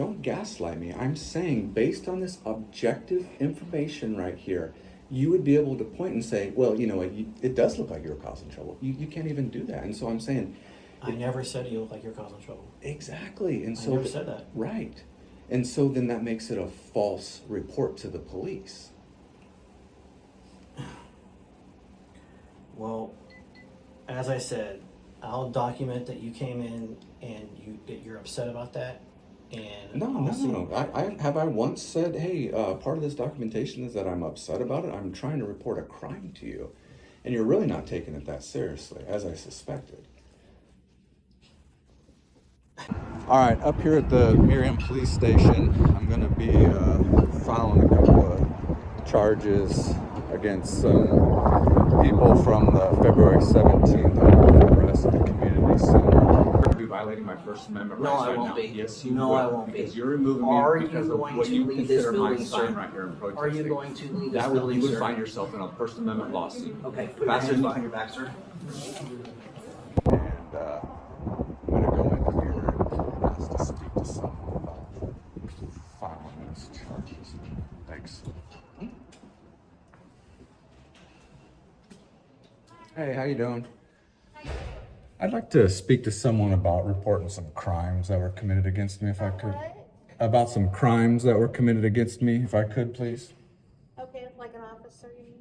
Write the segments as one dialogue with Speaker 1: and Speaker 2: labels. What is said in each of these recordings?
Speaker 1: Don't gaslight me. I'm saying, based on this objective information right here, you would be able to point and say, well, you know what, it does look like you're causing trouble. You can't even do that. And so I'm saying,
Speaker 2: I never said you look like you're causing trouble.
Speaker 1: exactly. And
Speaker 2: I
Speaker 1: so
Speaker 2: never said that.
Speaker 1: Right. And so then that makes it a false report to the police.
Speaker 2: Well, as I said, I'll document that you came in and that you're upset about that. And
Speaker 1: No. I once said, hey, part of this documentation is that I'm upset about it. I'm trying to report a crime to you. And you're really not taking it that seriously, as I suspected. All right, up here at the Merriam police station, I'm going to be filing a couple of charges against some people from the February 17th arrest at the community center.
Speaker 3: Be violating my First Amendment
Speaker 4: No,
Speaker 3: rights
Speaker 4: I
Speaker 3: right
Speaker 4: won't
Speaker 3: now.
Speaker 4: be.
Speaker 3: Yes, you
Speaker 4: No,
Speaker 3: will,
Speaker 4: I won't be.
Speaker 3: because you're removing
Speaker 4: Are
Speaker 3: me
Speaker 4: you
Speaker 3: because of
Speaker 4: going
Speaker 3: what
Speaker 4: to
Speaker 3: you
Speaker 4: leave this
Speaker 3: consider my
Speaker 4: building,
Speaker 3: sign
Speaker 4: sir?
Speaker 3: right here in protesting.
Speaker 4: Are you going to leave this
Speaker 3: That
Speaker 4: building,
Speaker 3: you would
Speaker 4: sir?
Speaker 3: find yourself in a First Amendment lawsuit.
Speaker 4: Okay, put your
Speaker 3: Faster
Speaker 4: hands
Speaker 3: than-
Speaker 4: behind your back, sir.
Speaker 1: And I'm going to go in here and ask to speak to someone about filing those charges. Thanks. Hey, how you doing? I'd like to speak to someone about reporting some crimes that were committed against me, if I could. About some crimes that were committed against me, if I could, please.
Speaker 5: Okay, like an officer, you mean?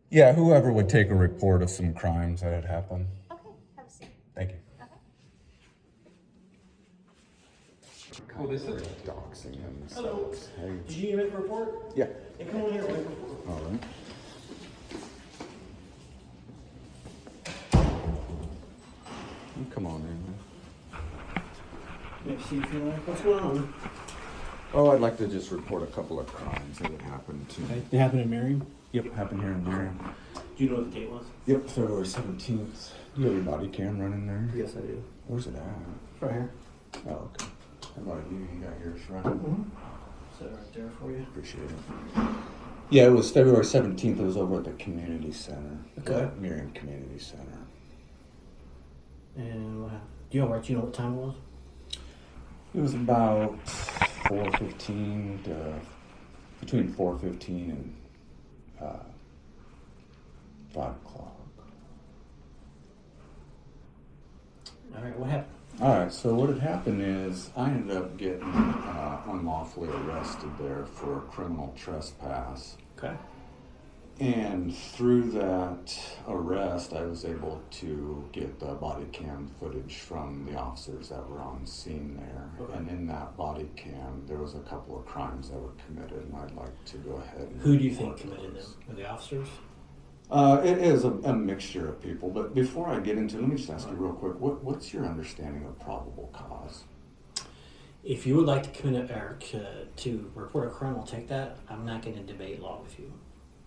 Speaker 1: Yeah, whoever would take a report of some crimes that had happened.
Speaker 5: Okay, have a seat.
Speaker 1: Thank you.
Speaker 5: Okay.
Speaker 1: Oh, this is doxing themselves. Hey.
Speaker 2: Did you make a report?
Speaker 1: Yeah.
Speaker 2: Hey, come on here.
Speaker 1: All right. Come on in.
Speaker 2: Maybe see if you like. What's going on?
Speaker 1: Oh, I'd like to just report a couple of crimes that had happened to me.
Speaker 2: They happened in Merriam.
Speaker 1: Yep, happened here in Merriam.
Speaker 2: Do you know what the date was?
Speaker 1: Yep, February 17th. Do you have your body cam running there?
Speaker 2: Yes, I do.
Speaker 1: Where's it at?
Speaker 2: Right here.
Speaker 1: Oh, okay. How about you? You got yours running?
Speaker 2: Set it right there for you.
Speaker 1: Appreciate it. Yeah, it was February 17th. It was over at the community center.
Speaker 2: Okay.
Speaker 1: Merriam Community Center.
Speaker 2: And what happened? Do you know what time it was?
Speaker 1: It was about 4:15 to between 4:15 and 5 o'clock.
Speaker 2: All right, what happened?
Speaker 1: All right, so what had happened is I ended up getting unlawfully arrested there for criminal trespass.
Speaker 2: Okay.
Speaker 1: And through that arrest, I was able to get the body cam footage from the officers that were on scene there.
Speaker 2: Okay.
Speaker 1: And in that body cam, there was a couple of crimes that were committed, and I'd like to go ahead and
Speaker 2: Who do you think
Speaker 1: report
Speaker 2: committed them?
Speaker 1: those.
Speaker 2: Were the officers?
Speaker 1: It is a mixture of people, but before I get into it, let me just ask you real quick, what's your understanding of probable cause?
Speaker 2: If you would like to commit to report a crime, I'll take that. I'm not going to debate law with you.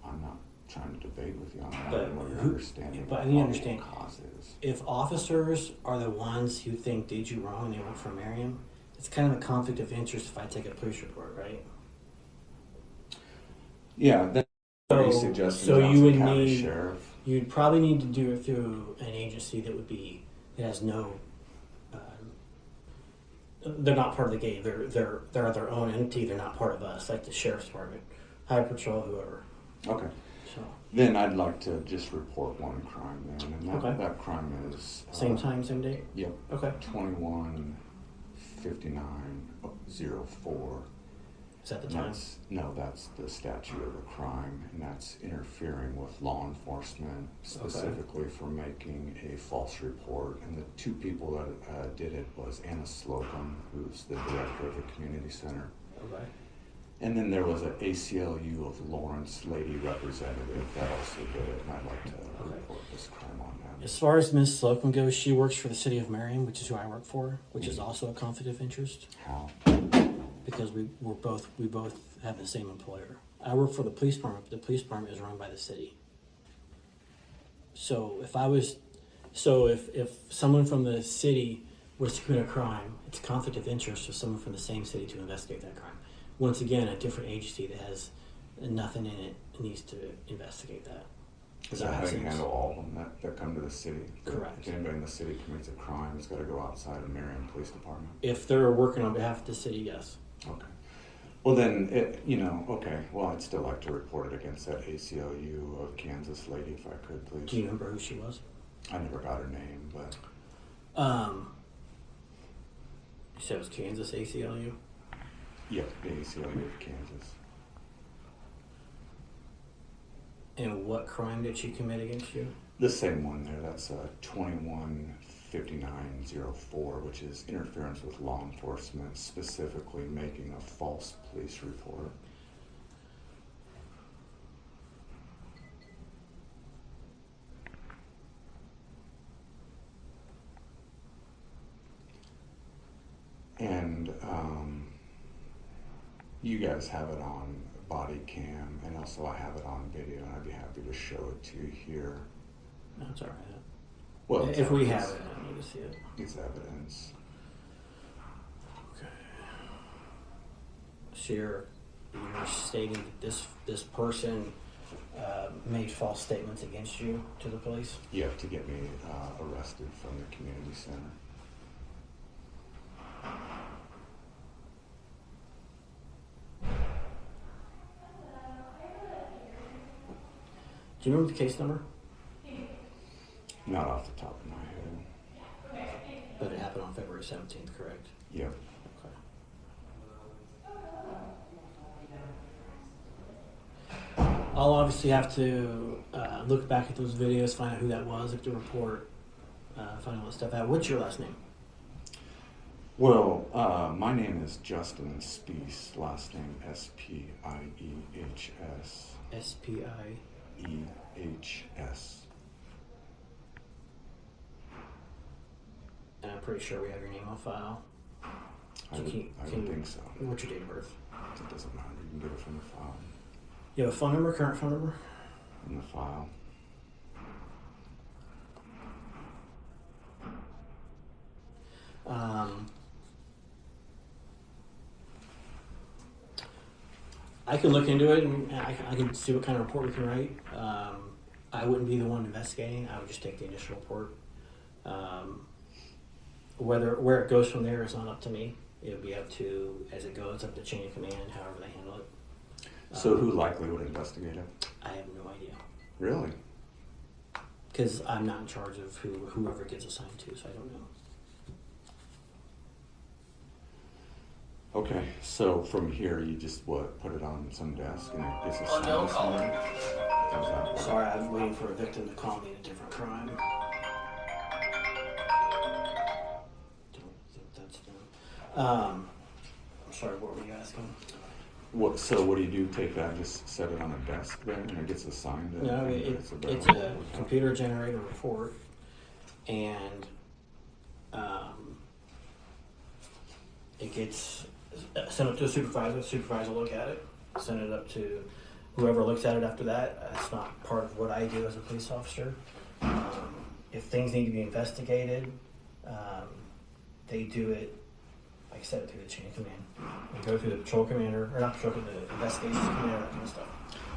Speaker 1: I'm not trying to debate with you on that,
Speaker 2: But
Speaker 1: what your
Speaker 2: who-
Speaker 1: understanding
Speaker 2: but
Speaker 1: of
Speaker 2: I need to
Speaker 1: probable
Speaker 2: understand.
Speaker 1: cause is.
Speaker 2: If officers are the ones who think did you wrong and they work for Merriam, it's kind of a conflict of interest if I take a police report, right?
Speaker 1: Yeah, that's what you
Speaker 2: So-
Speaker 1: suggested.
Speaker 2: so you
Speaker 1: Johnson
Speaker 2: would
Speaker 1: County
Speaker 2: need-
Speaker 1: Sheriff.
Speaker 2: You'd probably need to do it through an agency that has no. They're not part of the game. They're their own entity. They're not part of us, like the sheriff's department, highway patrol, whoever.
Speaker 1: Okay.
Speaker 2: So
Speaker 1: Then I'd like to just report one crime then, and that,
Speaker 2: Okay.
Speaker 1: that crime is
Speaker 2: same time, same date.
Speaker 1: Yep.
Speaker 2: Okay.
Speaker 1: 215904.
Speaker 2: Is that the time?
Speaker 1: That's the statute of the crime, and that's interfering with law enforcement, specifically for making a false report. And the two people that did it was Anna Slocum, who's the director of the community center.
Speaker 2: Okay.
Speaker 1: And then there was an ACLU of Lawrence lady representative that also did it, and I'd like to report this crime on them.
Speaker 2: As far as Ms. Slocum goes, she works for the city of Merriam, which is who I work for, which is also a conflict of interest
Speaker 1: How?
Speaker 2: because we both have the same employer. I work for the police department, but the police department is run by the city. So if someone from the city was to commit a crime, it's a conflict of interest for someone from the same city to investigate that crime. Once again, a different agency that has nothing in it needs to investigate that.
Speaker 1: Is
Speaker 2: So
Speaker 1: that how you
Speaker 2: seems-
Speaker 1: handle all of them that come to the city?
Speaker 2: Correct.
Speaker 1: If anybody in the city commits a crime, it's got to go outside of Merriam Police Department?
Speaker 2: If they're working on behalf of the city, yes.
Speaker 1: Okay. Well then, okay, well, I'd still like to report it against that ACLU of Kansas lady if I could, please.
Speaker 2: Do you remember who she was?
Speaker 1: I never got her name, but
Speaker 2: You said it was Kansas ACLU?
Speaker 1: yep, the ACLU of Kansas.
Speaker 2: And what crime did she commit against you?
Speaker 1: The same one there, that's 215904, which is interference with law enforcement, specifically making a false police report. And you guys have it on body cam, and also I have it on video, and I'd be happy to show it to you here.
Speaker 2: No, it's all right.
Speaker 1: Well, it's
Speaker 2: If we
Speaker 1: evidence.
Speaker 2: have it, I need to see it.
Speaker 1: It's evidence.
Speaker 2: Okay. So you're stating that this person made false statements against you to the police?
Speaker 1: You have to get me arrested from the community center.
Speaker 2: Do you remember the case number?
Speaker 1: Not off the top of my head.
Speaker 2: But it happened on February 17th, correct?
Speaker 1: Yep.
Speaker 2: Okay. I'll obviously have to look back at those videos, find out who that was, if the report, find all that stuff out. What's your last name?
Speaker 1: Well, my name is Justin Spees, last name S-P-I-E-H-S.
Speaker 2: S-P-I. And I'm pretty sure we have your name on file.
Speaker 1: I would think so.
Speaker 2: What's your date of birth?
Speaker 1: It doesn't matter. You can get it from the file.
Speaker 2: You have a phone number, current phone number?
Speaker 1: In the file.
Speaker 2: I can look into it and I can see what kind of report we can write. I wouldn't be the one investigating. I would just take the initial report. Where it goes from there is not up to me. It'll be up to, as it goes, up to chain of command, however they handle it.
Speaker 1: So who likely would investigate it?
Speaker 2: I have no idea.
Speaker 1: Really?
Speaker 2: Because I'm not in charge of whoever gets assigned to, so I don't know.
Speaker 1: Okay, so from here you just put it on some desk and it gets assigned to someone? How's that work?
Speaker 2: Sorry, I was waiting for a victim to call me in a different crime. Don't think that's done. I'm sorry, what were you asking?
Speaker 1: So what do you do? Take that, just set it on a desk there, and it gets assigned?
Speaker 2: No,
Speaker 1: and
Speaker 2: it's
Speaker 1: available?
Speaker 2: a computer generated report, and it gets sent up to a supervisor. Supervisor will look at it, send it up to whoever looks at it after that. It's not part of what I do as a police officer. If things need to be investigated, they do it, like I said, through the chain of command. They go through the patrol commander, or not patrol, the investigations commander, that kind of stuff.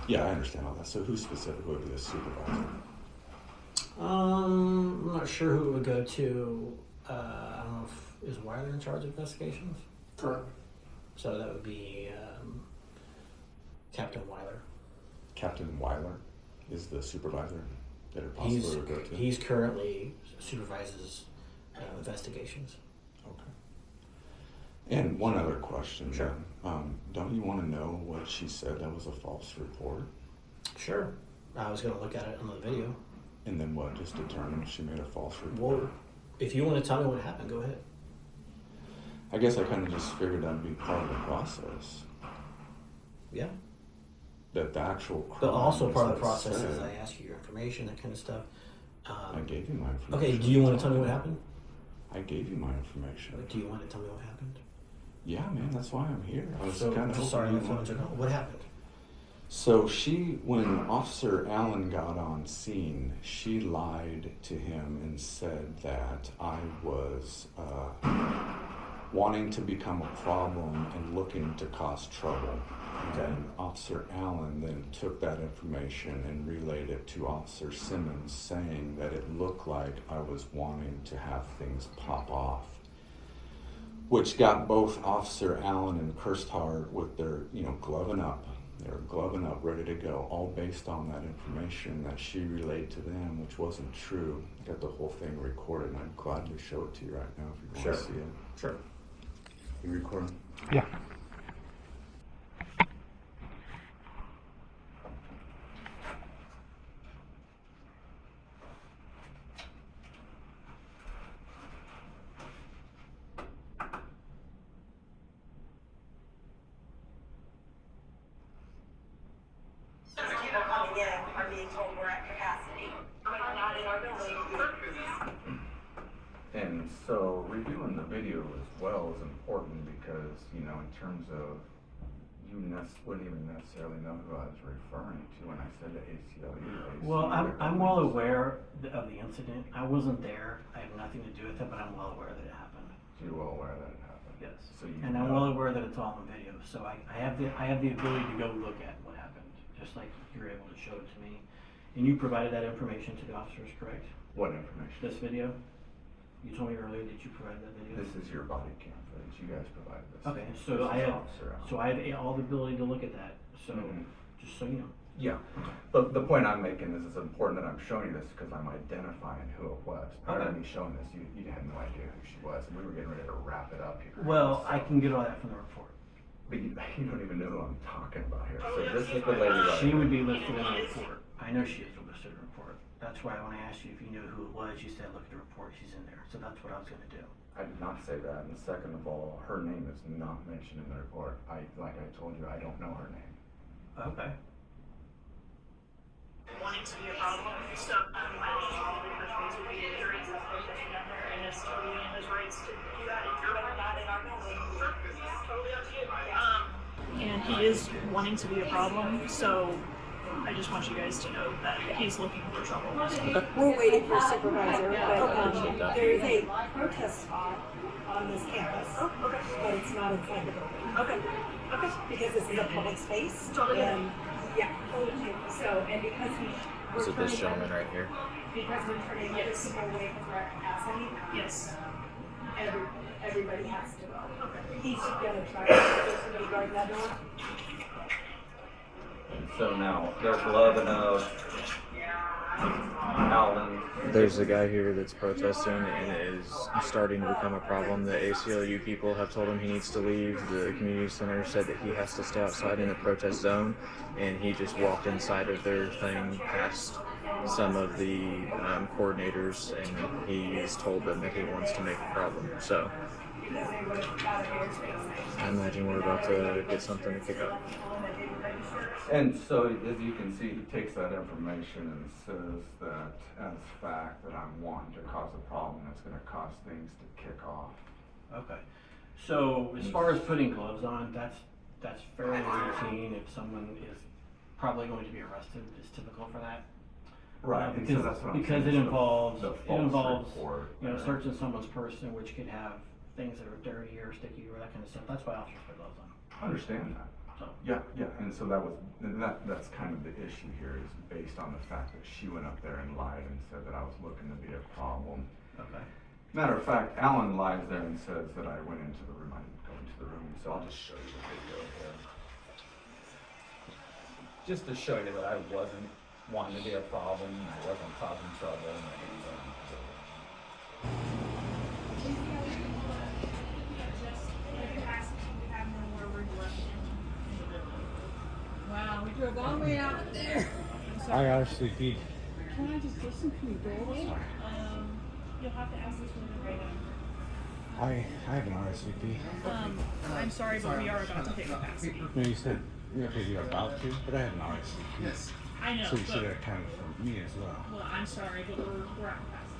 Speaker 1: Yeah, I understand all that. So who specifically would be the supervisor?
Speaker 2: I'm not sure who it would go to. I don't know if is Weiler in charge of investigations.
Speaker 4: Correct.
Speaker 2: So that would be Captain Weiler.
Speaker 1: Captain Weiler is the supervisor that it possibly would go to?
Speaker 2: He's currently supervises investigations.
Speaker 1: Okay. And one other question.
Speaker 2: Sure.
Speaker 1: Then. Don't you want to know what she said that was a false report?
Speaker 2: Sure. I was going to look at it on the video.
Speaker 1: And then what? Just determine she made a false report?
Speaker 2: Well, if you want to tell me what happened, go ahead.
Speaker 1: I guess I kind of just figured that'd be part of the process.
Speaker 2: Yeah.
Speaker 1: That the actual crime.
Speaker 2: But also
Speaker 1: is
Speaker 2: part of the
Speaker 1: that
Speaker 2: process is
Speaker 1: said.
Speaker 2: I ask you your information, that kind of stuff.
Speaker 1: I gave you my information.
Speaker 2: Okay, do you want to tell me what happened?
Speaker 1: I gave you my information.
Speaker 2: Do you want to tell me what happened?
Speaker 1: Yeah, man, that's why I'm here. I was
Speaker 2: So,
Speaker 1: kind of
Speaker 2: sorry, my phone's are gone. What happened?
Speaker 1: So when Officer Allen got on scene, she lied to him and said that I was wanting to become a problem and looking to cause trouble.
Speaker 2: Okay.
Speaker 1: And Officer Allen then took that information and relayed it to Officer Simmons, saying that it looked like I was wanting to have things pop off, which got both Officer Allen and Kirsthard with their, gloving up. They were gloving up, ready to go, all based on that information that she relayed to them, which wasn't true. Got the whole thing recorded, and I'd gladly show it to you right now if you want to see it.
Speaker 2: Sure.
Speaker 1: You recording?
Speaker 4: Yeah.
Speaker 6: People coming in are being told we're at capacity. We're not in our building.
Speaker 1: And so reviewing the video as well is important because, in terms of you wouldn't even necessarily know who I was referring to when I said the ACLU.
Speaker 2: Well, I'm well aware of the incident. I wasn't there. I have nothing to do with it, but I'm well aware that it happened.
Speaker 1: You're well aware that it happened.
Speaker 2: Yes.
Speaker 1: So you
Speaker 2: And I'm
Speaker 1: know.
Speaker 2: well aware that it's all on video. So I have the ability to go look at what happened, just like you're able to show it to me. And you provided that information to the officers, correct?
Speaker 1: What information?
Speaker 2: This video? You told me earlier that you provided that video.
Speaker 1: This is your body cam footage. You guys provided this.
Speaker 2: Okay,
Speaker 1: This
Speaker 2: so
Speaker 1: is
Speaker 2: I have,
Speaker 1: Officer Allen.
Speaker 2: so I have all the ability to look at that. So
Speaker 1: Mhm.
Speaker 2: just so you know.
Speaker 1: Yeah, but the point I'm making is it's important that I'm showing you this because I'm identifying who it was. Prior to
Speaker 2: Okay.
Speaker 1: me showing this, you had no idea who she was, and we were getting ready to wrap it up here.
Speaker 2: Well,
Speaker 1: So-
Speaker 2: I can get all that from the report.
Speaker 1: But you don't even know who I'm talking about here. So this is the lady right
Speaker 2: She
Speaker 1: here.
Speaker 2: would be listed in the report. I know she is listed in the report. That's why when I asked you if you knew who it was, you said look at the report, she's in there. So that's what I was gonna do.
Speaker 1: I did not say that, and second of all, her name is not mentioned in the report. Like I told you, I don't know her name.
Speaker 2: Okay.
Speaker 6: Wanting to be a problem, so I think the first place would be the rights of protesting down there and us totally in his rights to do that if you're not in our building. Totally up to you.
Speaker 7: And he is wanting to be a problem, so I just want you guys to know that he's looking for trouble.
Speaker 8: We're waiting for a supervisor, but there is a protest spot on this campus, but it's not inside the building.
Speaker 7: Okay.
Speaker 8: Because this is a public space.
Speaker 7: Totally.
Speaker 8: And, yeah, so, and because
Speaker 9: Is it this gentleman right here?
Speaker 8: because we're turning other people away because we're at capacity,
Speaker 7: Yes.
Speaker 8: everybody has to go. He's gonna try to guard that door.
Speaker 3: So now they're gloving up Allen.
Speaker 9: There's a guy here that's protesting and is starting to become a problem. The ACLU people have told him he needs to leave. The community center said that he has to stay outside in the protest zone, and he just walked inside of their thing past some of the coordinators, and he's told them that he wants to make a problem. So I imagine we're about to get something to kick up.
Speaker 1: And so, as you can see, he takes that information and says that as fact that I'm wanting to cause a problem that's going to cause things to kick off.
Speaker 2: Okay. So as far as putting gloves on, that's fairly routine. If someone is probably going to be arrested, it's typical for that.
Speaker 1: Right, and so
Speaker 2: Because,
Speaker 1: that's what I'm
Speaker 2: because
Speaker 1: saying,
Speaker 2: it
Speaker 1: it's
Speaker 2: involves,
Speaker 1: the
Speaker 2: it
Speaker 1: false
Speaker 2: involves,
Speaker 1: report,
Speaker 2: searching someone's person, which could have things that are dirty or sticky or that kind of stuff. That's why officers put gloves on.
Speaker 1: I understand that.
Speaker 2: So,
Speaker 1: Yeah, and so that's kind of the issue here is based on the fact that she went up there and lied and said that I was looking to be a problem.
Speaker 2: okay.
Speaker 1: Matter of fact, Alan lies there and says that I went into the room. I didn't go into the room, so I'll just show you the video here. Just to show you that I wasn't wanting to be a problem, I wasn't causing trouble, and I didn't go into the room.
Speaker 10: Wow, we drove all the way out there.
Speaker 4: I got a sweet pea.
Speaker 10: Can I just listen to you, girl?
Speaker 7: You'll have to ask this woman right now.
Speaker 4: I have an RSVP.
Speaker 7: I'm sorry, but we are about to hit capacity.
Speaker 4: No, you said you're about to, but I have an RSVP.
Speaker 7: Yes. I know,
Speaker 4: So you should
Speaker 7: but,
Speaker 4: have accounted for me as well.
Speaker 7: well, I'm sorry, but we're at capacity.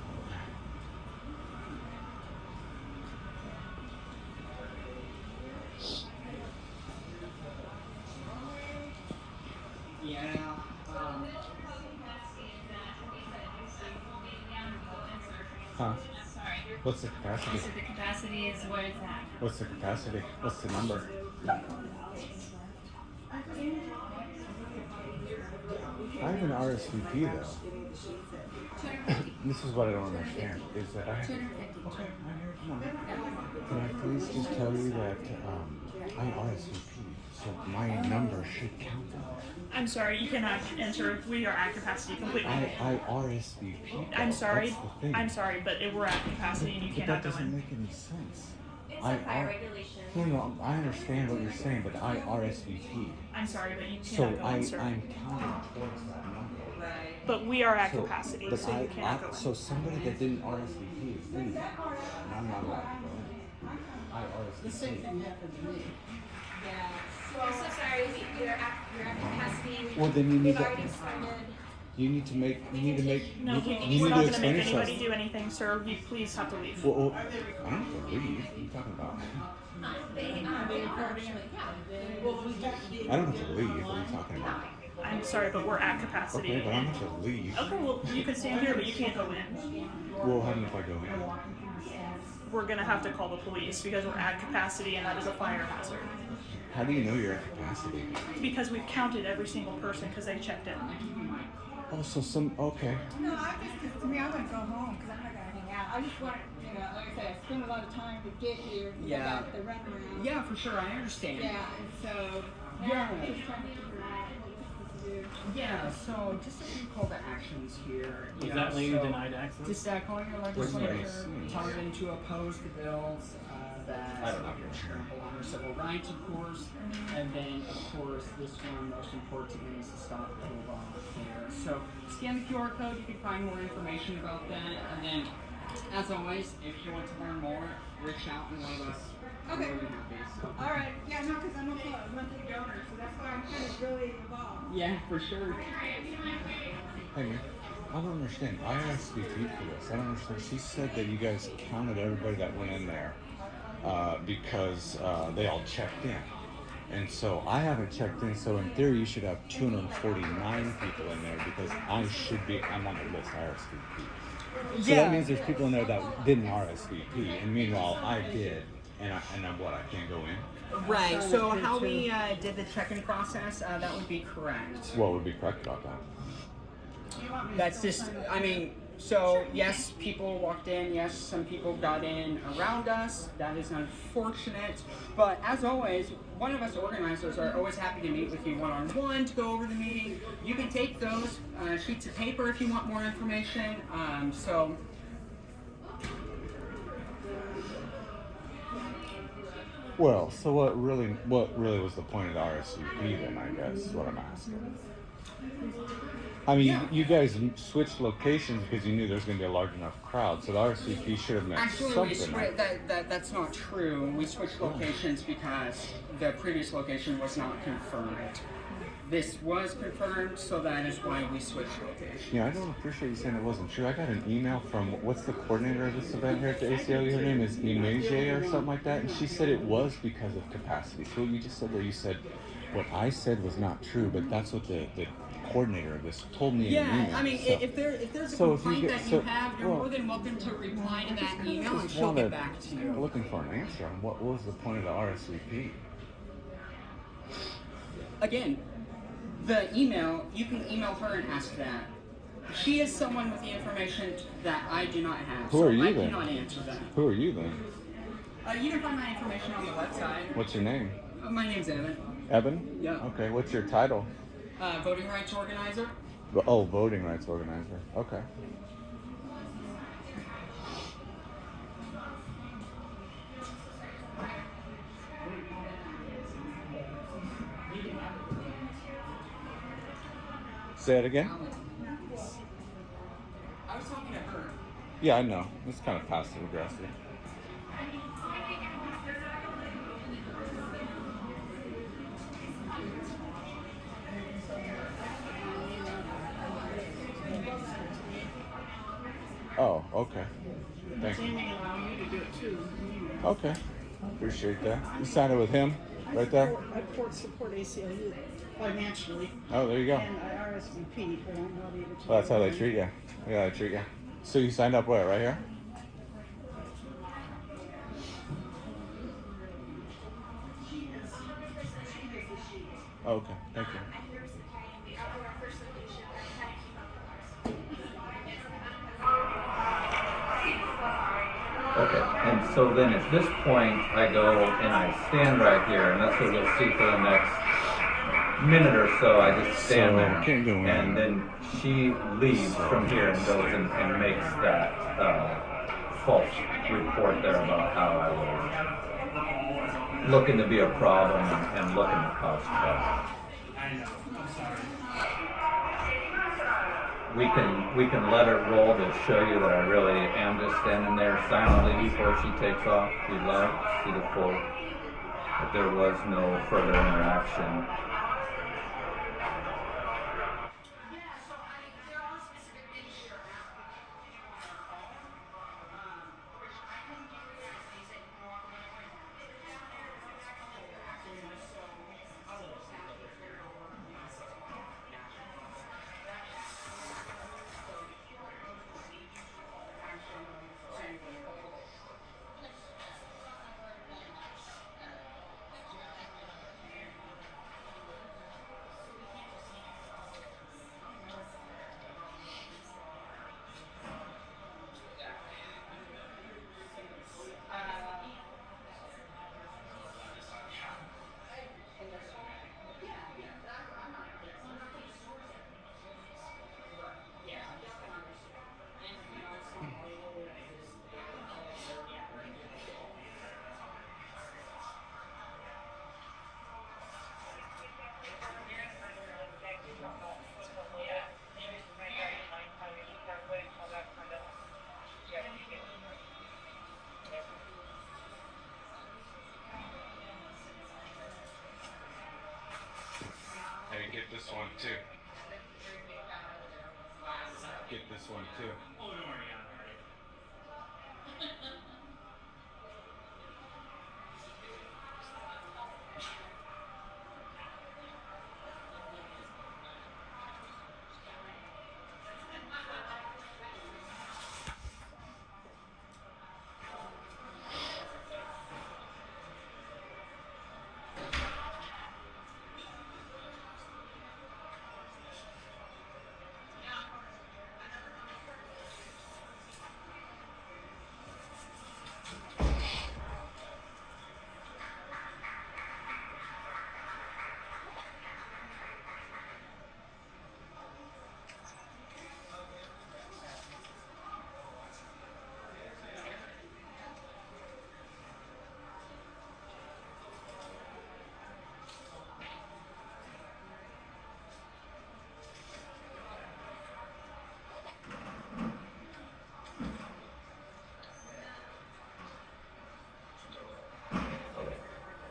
Speaker 4: Huh? What's the capacity?
Speaker 11: So the capacity is what it's at.
Speaker 4: What's the capacity? What's the number? I have an RSVP though. This is what I don't understand. Is that I have. Okay, I heard more. Can I please just tell you that I RSVP, so my number should count.
Speaker 7: I'm sorry, you cannot enter. We are at capacity completely.
Speaker 4: I RSVP.
Speaker 7: I'm sorry.
Speaker 4: That's the thing.
Speaker 7: I'm sorry, but we're at capacity and you
Speaker 4: But
Speaker 7: cannot
Speaker 4: that
Speaker 7: go
Speaker 4: doesn't
Speaker 7: in.
Speaker 4: make any sense.
Speaker 11: It's a fire regulation.
Speaker 4: No, I understand what you're saying, but I RSVP.
Speaker 7: I'm sorry, but you
Speaker 4: So
Speaker 7: cannot go in, sir.
Speaker 4: I'm counting towards that number.
Speaker 7: But we are at
Speaker 4: So-
Speaker 7: capacity,
Speaker 4: but
Speaker 7: so you cannot go in.
Speaker 4: So somebody that didn't RSVP is leaving, and I'm not allowed to go in. I RSVP.
Speaker 11: I'm so sorry. You're at capacity.
Speaker 4: Well, then you need
Speaker 11: We've
Speaker 4: to.
Speaker 11: already started.
Speaker 4: You need to make. You need to make.
Speaker 7: No,
Speaker 4: you
Speaker 7: we're
Speaker 4: need
Speaker 7: not
Speaker 4: to
Speaker 7: going to
Speaker 4: explain
Speaker 7: make
Speaker 4: yourself.
Speaker 7: anybody do anything, sir. You please have to leave.
Speaker 4: Well, I don't have to leave. What are you talking about?
Speaker 11: They actually, yeah.
Speaker 4: I don't have to leave. What are you talking about?
Speaker 7: I'm sorry, but we're at capacity.
Speaker 4: Okay, but I don't have to leave.
Speaker 7: Okay, well, you can stand here, but you can't go in.
Speaker 4: Well, how if I go in?
Speaker 7: We're going to have to call the police because we're at capacity and that is a fire hazard.
Speaker 4: How do you know you're at capacity?
Speaker 7: Because we've counted every single person because they checked in.
Speaker 4: Oh, so okay.
Speaker 10: No, to me, I want to go home because I'm not going to hang out. I just want, like I said, I spent a lot of time to get here.
Speaker 12: Yeah.
Speaker 10: I got the runaround.
Speaker 12: Yeah, for sure, I understand.
Speaker 10: Yeah, and so
Speaker 12: Yeah.
Speaker 10: I'm just trying to figure out what to do.
Speaker 12: Yeah, so just a few call to actions here.
Speaker 2: Was that lady denied access?
Speaker 12: Just calling your legislature, telling them to oppose the bills that trample on their civil rights, of course, and then, of course, this one, most importantly, is to stop Obamacare. So scan the QR code, you can find more information about that, and then, as always, if you want to learn more, reach out and one of us.
Speaker 10: Okay.
Speaker 12: Really happy, so.
Speaker 10: All right. Yeah, no, because I'm also a monthly donor, so that's why I'm kind of really involved.
Speaker 12: Yeah, for sure.
Speaker 4: Hey, man, I don't understand. I RSVP for this. I don't understand. She said that you guys counted everybody that went in there because they all checked in. And so I haven't checked in, so in theory you should have 249 people in there because I'm on the list, RSVP. So that means there's people in there that didn't RSVP, and meanwhile I did, and I can't go in?
Speaker 12: Right, so how we did the check-in process, that would be correct.
Speaker 4: What would be correct about that?
Speaker 12: That's just, I mean, so yes, people walked in, yes, some people got in around us, that is unfortunate, but as always, one of us organizers are always happy to meet with you one-on-one to go over the meeting. You can take those sheets of paper if you want more information, so.
Speaker 4: Well, so what really was the point of the RSVP then, I guess, is what I'm asking. I mean, you guys switched locations because you knew there was going to be a large enough crowd, so the RSVP should have meant
Speaker 12: Actually,
Speaker 4: something.
Speaker 12: that's not true. We switched locations because the previous location was not confirmed. This was confirmed, so that is why we switched locations.
Speaker 4: Yeah, I don't appreciate you saying it wasn't true. I got an email from, what's the coordinator of this event here at the ACLU? Her name is Imege or something like that, and she said it was because of capacity. So what you just said there, you said, what I said was not true, but that's what the coordinator of this told me in an email.
Speaker 12: Yeah, I mean,
Speaker 4: so,
Speaker 12: if there's a
Speaker 4: so
Speaker 12: complaint that you have, you're
Speaker 4: well,
Speaker 12: more than welcome to reply to that email and
Speaker 4: just
Speaker 12: she'll
Speaker 4: wanted-
Speaker 12: get back to you.
Speaker 4: looking for an answer on what was the point of the RSVP.
Speaker 12: Again, the email, you can email her and ask that. She is someone with the information that I do not have,
Speaker 4: Who
Speaker 12: so
Speaker 4: are you
Speaker 12: I
Speaker 4: then?
Speaker 12: cannot answer that.
Speaker 4: Who are you then?
Speaker 12: You can find my information on the website.
Speaker 4: What's your name?
Speaker 12: My name's Evan.
Speaker 4: Evan?
Speaker 12: Yeah.
Speaker 4: Okay, what's your title?
Speaker 12: Voting rights organizer.
Speaker 4: Oh, voting rights organizer. Okay. Say it again?
Speaker 12: I was talking to her.
Speaker 4: Yeah, I know. It's kind of passive aggressive. Oh, okay. Thank you. Okay. Appreciate that. You signed up with him right there?
Speaker 8: I support ACLU financially.
Speaker 4: Oh, there you go.
Speaker 8: And I RSVP, but I'm not able to.
Speaker 4: Well, that's how they treat you. Yeah, they treat you. So you signed up where? Right here? Okay, thank you.
Speaker 11: I can never say hi, and we are our first location. I'm trying to keep up with ours.
Speaker 3: Okay, and so then at this point, I go and I stand right here, and that's what you'll see for the next minute or so. I just stand there,
Speaker 4: can't go in.
Speaker 3: and then she leaves from here and goes and makes that false report there about how I was looking to be a problem and looking to cause trouble. We can let it roll to show you that I really am just standing there silently before she takes off. If you'd like, see the full, but there was no further interaction.
Speaker 4: Hey, get this one too. Get this one too.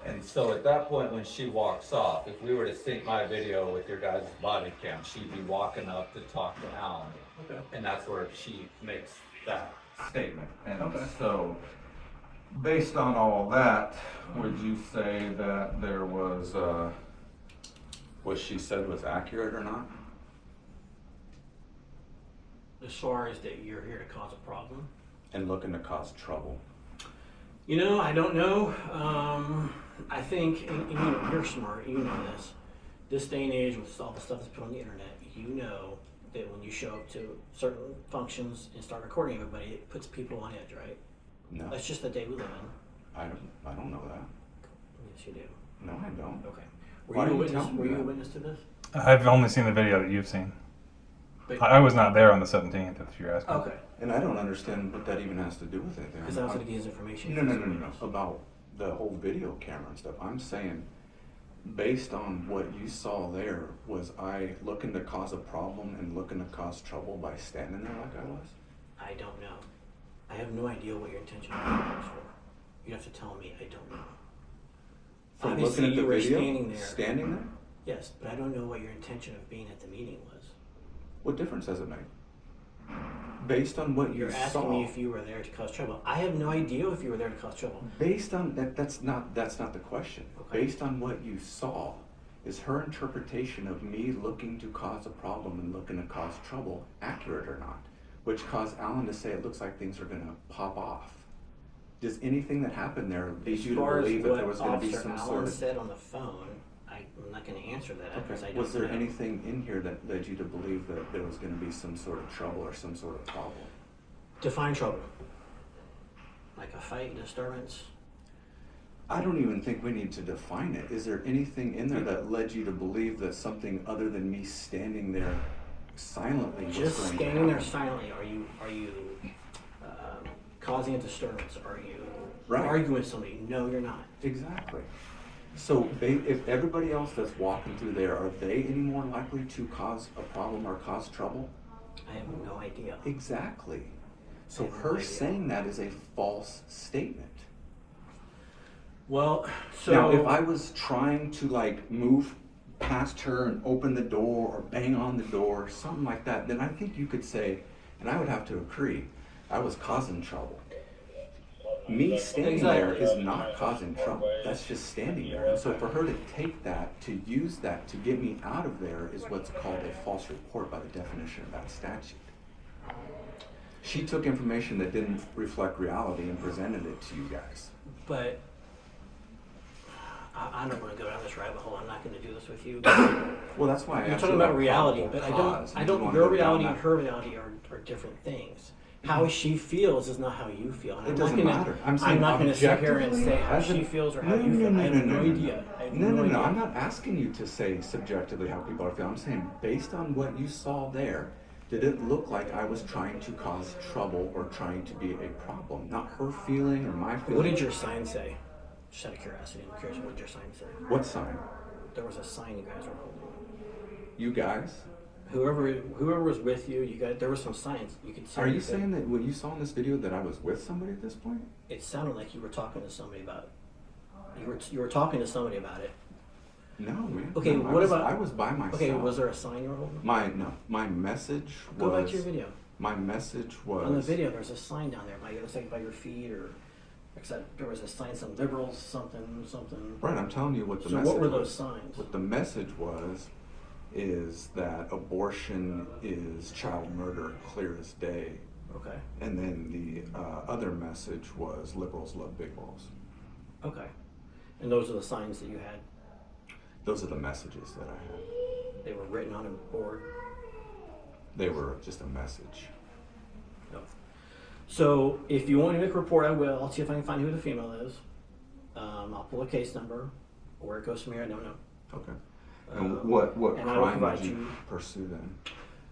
Speaker 3: And so at that point, when she walks off, if we were to sync my video with your guys' body cam, she'd be walking up to talk to Alan.
Speaker 2: Okay.
Speaker 3: And that's where she makes that statement. And
Speaker 2: Okay.
Speaker 1: So, based on all that, would you say that there was, what she said was accurate or not?
Speaker 2: As far as that you're here to cause a problem?
Speaker 1: And looking to cause trouble?
Speaker 2: You know, I don't know. I think, and you know, you're smart, you know this day and age with all the stuff that's put on the internet, you know that when you show up to certain functions and start recording everybody, it puts people on edge, right?
Speaker 1: No.
Speaker 2: That's just the day we live in.
Speaker 1: I don't know that.
Speaker 2: Yes, you do.
Speaker 1: No, I don't.
Speaker 2: Okay.
Speaker 1: Why do you tell me
Speaker 2: Were you a
Speaker 1: that?
Speaker 2: witness to this?
Speaker 13: I've only seen the video that you've seen.
Speaker 2: But,
Speaker 13: I was not there on the 17th, if you're asking.
Speaker 2: okay.
Speaker 1: And I don't understand what that even has to do with anything.
Speaker 2: Because I was going to get his information.
Speaker 1: No. About the whole video camera and stuff. I'm saying, based on what you saw there, was I looking to cause a problem and looking to cause trouble by standing there like I was?
Speaker 2: I don't know. I have no idea what your intention was for. You have to tell me. I don't know.
Speaker 1: From
Speaker 2: Obviously,
Speaker 1: looking at the
Speaker 2: you were
Speaker 1: video,
Speaker 2: standing there.
Speaker 1: Standing there?
Speaker 2: Yes, but I don't know what your intention of being at the meeting was.
Speaker 1: What difference does it make? Based on what
Speaker 2: You're
Speaker 1: you
Speaker 2: asking
Speaker 1: saw.
Speaker 2: me if you were there to cause trouble. I have no idea if you were there to cause trouble.
Speaker 1: Based on that, that's not the question.
Speaker 2: Okay.
Speaker 1: Based on what you saw, is her interpretation of me looking to cause a problem and looking to cause trouble accurate or not? Which caused Alan to say it looks like things are gonna pop off. Does anything that happened there lead
Speaker 2: As
Speaker 1: you to
Speaker 2: far as
Speaker 1: believe that
Speaker 2: what
Speaker 1: there was gonna be
Speaker 2: Officer
Speaker 1: some
Speaker 2: Allen
Speaker 1: sort of?
Speaker 2: said on the phone, I I'm not going to answer that because I
Speaker 1: Okay.
Speaker 2: don't
Speaker 1: Was there
Speaker 2: know.
Speaker 1: anything in here that led you to believe that there was going to be some sort of trouble or some sort of problem?
Speaker 2: Define trouble. Like a fight, disturbance.
Speaker 1: I don't even think we need to define it. Is there anything in there that led you to believe that something other than me standing there silently was
Speaker 2: Just
Speaker 1: going to
Speaker 2: standing there
Speaker 1: happen?
Speaker 2: silently. Are you causing a disturbance? Are you
Speaker 1: Right.
Speaker 2: arguing with somebody? No, you're not.
Speaker 1: Exactly. So if everybody else that's walking through there, are they any more likely to cause a problem or cause trouble?
Speaker 2: I have no idea.
Speaker 1: Exactly. So
Speaker 2: I have no
Speaker 1: her
Speaker 2: idea.
Speaker 1: saying that is a false statement.
Speaker 2: Well, so
Speaker 1: Now, if I was trying to like move past her and open the door or bang on the door, something like that, then I think you could say, and I would have to agree, I was causing trouble. Me standing there is not causing trouble. That's just standing there. And so for her to take that, to use that to get me out of there is what's called a false report by the definition of that statute. She took information that didn't reflect reality and presented it to you guys.
Speaker 2: but I don't want to go down this rabbit hole. I'm not going to do this with you.
Speaker 1: Well, that's why I
Speaker 2: You're
Speaker 1: asked
Speaker 2: talking
Speaker 1: you
Speaker 2: about reality,
Speaker 1: probable
Speaker 2: but
Speaker 1: cause,
Speaker 2: I
Speaker 1: and you
Speaker 2: don't.
Speaker 1: wanna
Speaker 2: Your
Speaker 1: go down
Speaker 2: reality
Speaker 1: that-
Speaker 2: and her reality are different things. How she feels is not how you feel. And
Speaker 1: It
Speaker 2: I'm
Speaker 1: doesn't
Speaker 2: not gonna,
Speaker 1: matter. I'm saying
Speaker 2: not going to sit here and
Speaker 1: objectively,
Speaker 2: say how
Speaker 1: as
Speaker 2: she
Speaker 1: a-
Speaker 2: feels or how you feel. I have no idea. I have
Speaker 1: No,
Speaker 2: idea.
Speaker 1: I'm not asking you to say subjectively how people are feeling. I'm saying based on what you saw there, did it look like I was trying to cause trouble or trying to be a problem? Not her feeling or my feeling.
Speaker 2: What did your sign say? Just out of curiosity, I'm curious. What did your sign say?
Speaker 1: What sign?
Speaker 2: There was a sign you guys were holding.
Speaker 1: You guys?
Speaker 2: Whoever was with you, there were some signs you could see.
Speaker 1: Are you saying that what you saw in this video that I was with somebody at this point?
Speaker 2: It sounded like you were talking to somebody about. You were talking to somebody about it.
Speaker 1: No, man.
Speaker 2: Okay,
Speaker 1: No,
Speaker 2: what about?
Speaker 1: I was by myself.
Speaker 2: Okay, was there a sign you were holding?
Speaker 1: My message was.
Speaker 2: Go back to your video.
Speaker 1: My message was.
Speaker 2: On the video, there's a sign down there. It looks like by your feet, or except there was a sign, some liberals, something.
Speaker 1: Right, I'm telling you what the
Speaker 2: So
Speaker 1: message
Speaker 2: what were
Speaker 1: was.
Speaker 2: those signs?
Speaker 1: What the message was is that abortion is child murder, clear as day.
Speaker 2: Okay.
Speaker 1: And then the other message was liberals love big balls.
Speaker 2: Okay. And those are the signs that you had.
Speaker 1: Those are the messages that I had.
Speaker 2: They were written on a board.
Speaker 1: They were just a message.
Speaker 2: No. So if you want to make a report, I will. I'll see if I can find who the female is. I'll pull a case number. Where it goes from here, I don't know.
Speaker 1: Okay. And what
Speaker 2: and I will
Speaker 1: crime
Speaker 2: provide
Speaker 1: did you
Speaker 2: you-
Speaker 1: pursue then?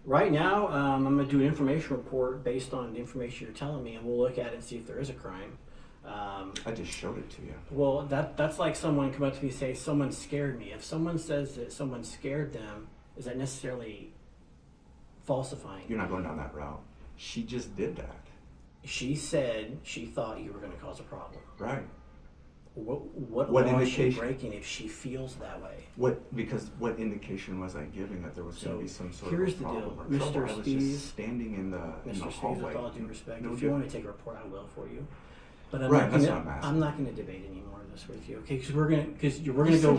Speaker 2: Right now, I'm going to do an information report based on the information you're telling me, and we'll look at it and see if there is a crime.
Speaker 1: I just showed it to you.
Speaker 2: Well, that's like someone come up to me and say, someone scared me. If someone says that someone scared them, is that necessarily falsifying?
Speaker 1: You're not going down that route. She just did that.
Speaker 2: She said she thought you were going to cause a problem.
Speaker 1: Right.
Speaker 2: What
Speaker 1: What
Speaker 2: law is she
Speaker 1: indication-
Speaker 2: breaking if she feels that way?
Speaker 1: What indication was I giving that there was going to be some sort
Speaker 2: here's
Speaker 1: of
Speaker 2: the
Speaker 1: problem
Speaker 2: deal,
Speaker 1: or
Speaker 2: Mr.
Speaker 1: trouble? I was
Speaker 2: Spies.
Speaker 1: just standing in the
Speaker 2: Mr. Spies,
Speaker 1: hallway.
Speaker 2: with all due respect,
Speaker 1: No
Speaker 2: if you
Speaker 1: joke.
Speaker 2: want to take a report, I will for you. But I'm
Speaker 1: Right,
Speaker 2: not
Speaker 1: that's
Speaker 2: gonna,
Speaker 1: what I'm asking.
Speaker 2: I'm not going to debate anymore of this with you, okay? Because we're going to
Speaker 1: You
Speaker 2: go.
Speaker 1: said you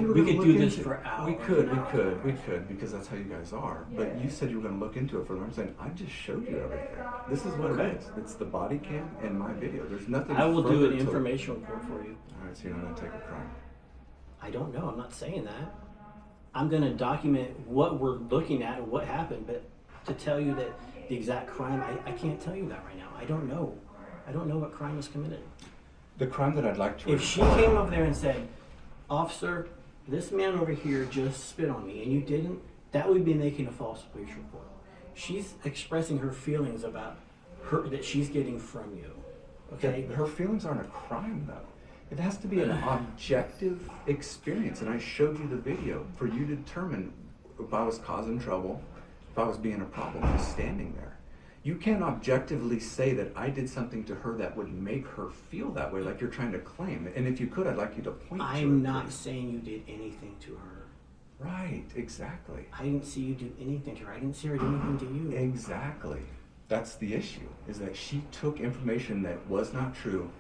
Speaker 1: were
Speaker 2: We
Speaker 1: gonna
Speaker 2: could
Speaker 1: look
Speaker 2: do this
Speaker 1: into-
Speaker 2: for hours.
Speaker 1: We could,
Speaker 2: and hours.
Speaker 1: because that's how you guys are. But you said you were going to look into it further. I'm saying I just showed you everything. This is what
Speaker 2: Okay.
Speaker 1: it is. It's the body cam and my video. There's nothing.
Speaker 2: I will do
Speaker 1: further
Speaker 2: an
Speaker 1: to-
Speaker 2: information report for you.
Speaker 1: All right, so you're not going to take a crime.
Speaker 2: I don't know. I'm not saying that. I'm going to document what we're looking at and what happened, but to tell you that the exact crime, I can't tell you that right now. I don't know. I don't know what crime was committed.
Speaker 1: The crime that I'd like to.
Speaker 2: If she came over there and said, "Officer, this man over here just spit on me," and you didn't, that would be making a false police report. She's expressing her feelings about her that she's getting from you. Okay?
Speaker 1: Her feelings aren't a crime, though. It has to be an objective experience, and I showed you the video for you to determine if I was causing trouble, if I was being a problem, just standing there. You can't objectively say that I did something to her that would make her feel that way, like you're trying to claim. And if you could, I'd like you to point to it.
Speaker 2: I'm not
Speaker 1: please.
Speaker 2: saying you did anything to her.
Speaker 1: Right, exactly.
Speaker 2: I didn't see you do anything to her. I didn't see her do anything to you.
Speaker 1: Exactly. That's the issue, is that she took information that was not true,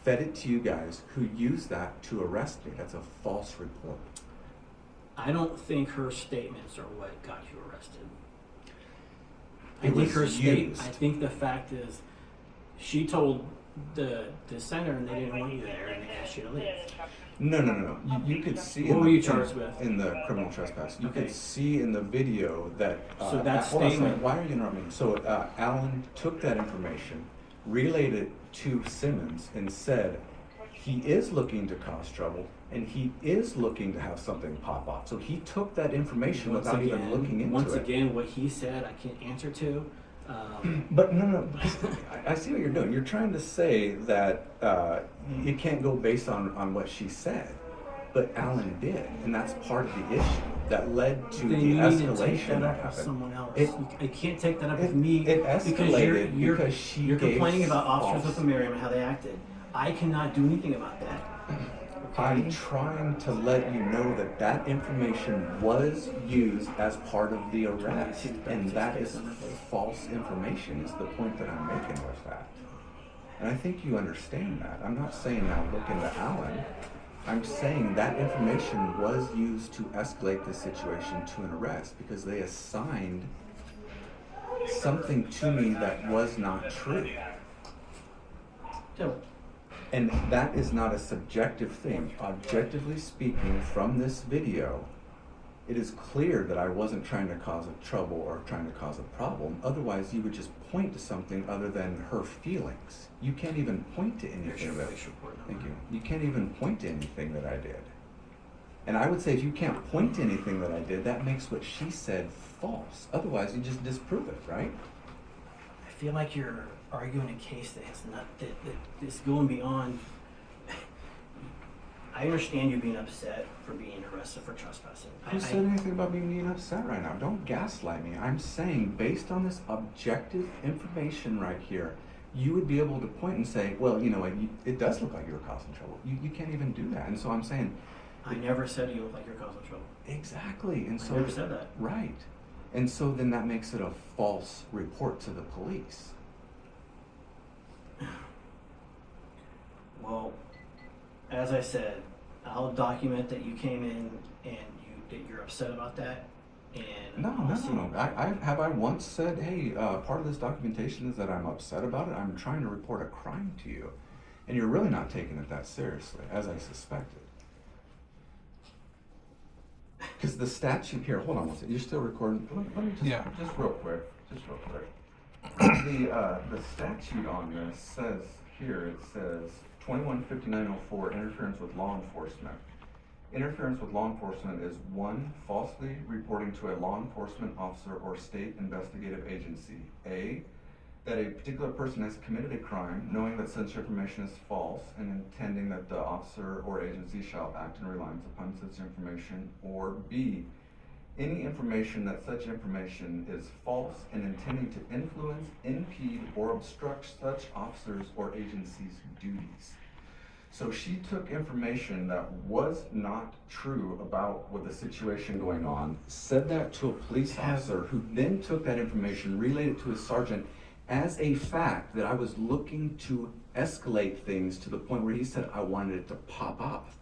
Speaker 1: fed it to you guys, who used that to arrest me. That's a false report.
Speaker 2: I don't think her statements are what got you arrested. I
Speaker 1: It
Speaker 2: think
Speaker 1: was
Speaker 2: her
Speaker 1: used.
Speaker 2: I think the fact is, she told the center and they didn't want you there and they asked you to leave.
Speaker 1: No. You could see
Speaker 2: What were you charged with?
Speaker 1: in the criminal trespass. You
Speaker 2: Okay.
Speaker 1: could see in the video that.
Speaker 2: So that
Speaker 1: hold on a second.
Speaker 2: statement-
Speaker 1: Why are you interrupting? So Alan took that information, relayed it to Simmons, and said he is looking to cause trouble and he is looking to have something pop off. So he took that information without even looking into
Speaker 2: Once
Speaker 1: it.
Speaker 2: again, what he said, I can't answer to.
Speaker 1: But no. I see what you're doing. You're trying to say that it can't go based on what she said, but Alan did, and that's part of the issue that led to
Speaker 2: Then
Speaker 1: the
Speaker 2: you need to take
Speaker 1: escalation
Speaker 2: that
Speaker 1: that
Speaker 2: up with
Speaker 1: happened.
Speaker 2: someone else.
Speaker 1: It-
Speaker 2: You can't take that up
Speaker 1: it-
Speaker 2: with me
Speaker 1: it
Speaker 2: because
Speaker 1: escalated
Speaker 2: you're
Speaker 1: because she
Speaker 2: you're
Speaker 1: gave
Speaker 2: complaining about officers
Speaker 1: false-
Speaker 2: with the Merriam and how they acted. I cannot do anything about that.
Speaker 1: I'm trying to let you know that that information was used as part of the arrest, and that is false information, is the point that I'm making with that. And I think you understand that. I'm not saying now look into Alan. I'm saying that information was used to escalate the situation to an arrest because they assigned something to me that was not true.
Speaker 2: So,
Speaker 1: And that is not a subjective thing. Objectively speaking, from this video, it is clear that I wasn't trying to cause a trouble or trying to cause a problem. Otherwise, you would just point to something other than her feelings. You can't even point to anything that. Thank you. You can't even point to anything that I did. And I would say if you can't point to anything that I did, that makes what she said false. Otherwise, you just disprove it, right?
Speaker 2: I feel like you're arguing a case that has not that is going beyond. I understand you being upset for being arrested for trespassing.
Speaker 1: Who said anything about me being upset right now? Don't gaslight me. I'm saying based on this objective information right here, you would be able to point and say, well, you know what, it does look like you were causing trouble. You can't even do that. And so I'm saying...
Speaker 2: I never said you look like you're causing trouble.
Speaker 1: Exactly. And so
Speaker 2: I never said that.
Speaker 1: Right. And so then that makes it a false report to the police.
Speaker 2: Well, as I said, I'll document that you came in and that you're upset about that. And
Speaker 1: No. Have I once said, hey, part of this documentation is that I'm upset about it. I'm trying to report a crime to you. And you're really not taking it that seriously, as I suspected. Because the statute here, hold on one second. You're still recording? Let me just real quick. The statute on this says here, it says 215904, interference with law enforcement. Interference with law enforcement is 1, falsely reporting to a law enforcement officer or state investigative agency. A, that a particular person has committed a crime, knowing that such information is false, and intending that the officer or agency shall act in reliance upon such information. Or B, any information that such information is false and intending to influence, impede, or obstruct such officers or agencies' duties. So she took information that was not true about what the situation going on, said that to a police officer who then took that information, relayed it to his sergeant as a fact that I was looking to escalate things to the point where he said I wanted it to pop off.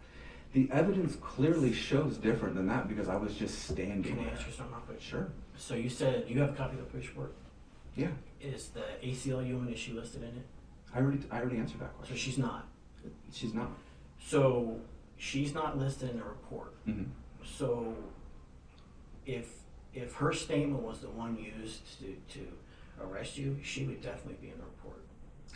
Speaker 1: The evidence clearly shows different than that because I was just standing
Speaker 2: Can I
Speaker 1: there.
Speaker 2: ask you something real quick?
Speaker 1: Sure.
Speaker 2: So you said you have a copy of the police report?
Speaker 1: Yeah.
Speaker 2: Is the ACLU and is she listed in it?
Speaker 1: I already answered that
Speaker 2: So
Speaker 1: question.
Speaker 2: she's not.
Speaker 1: She's not.
Speaker 2: So she's not listed in the report.
Speaker 1: Mm-hmm.
Speaker 2: So if her statement was the one used to arrest you, she would definitely be in the report.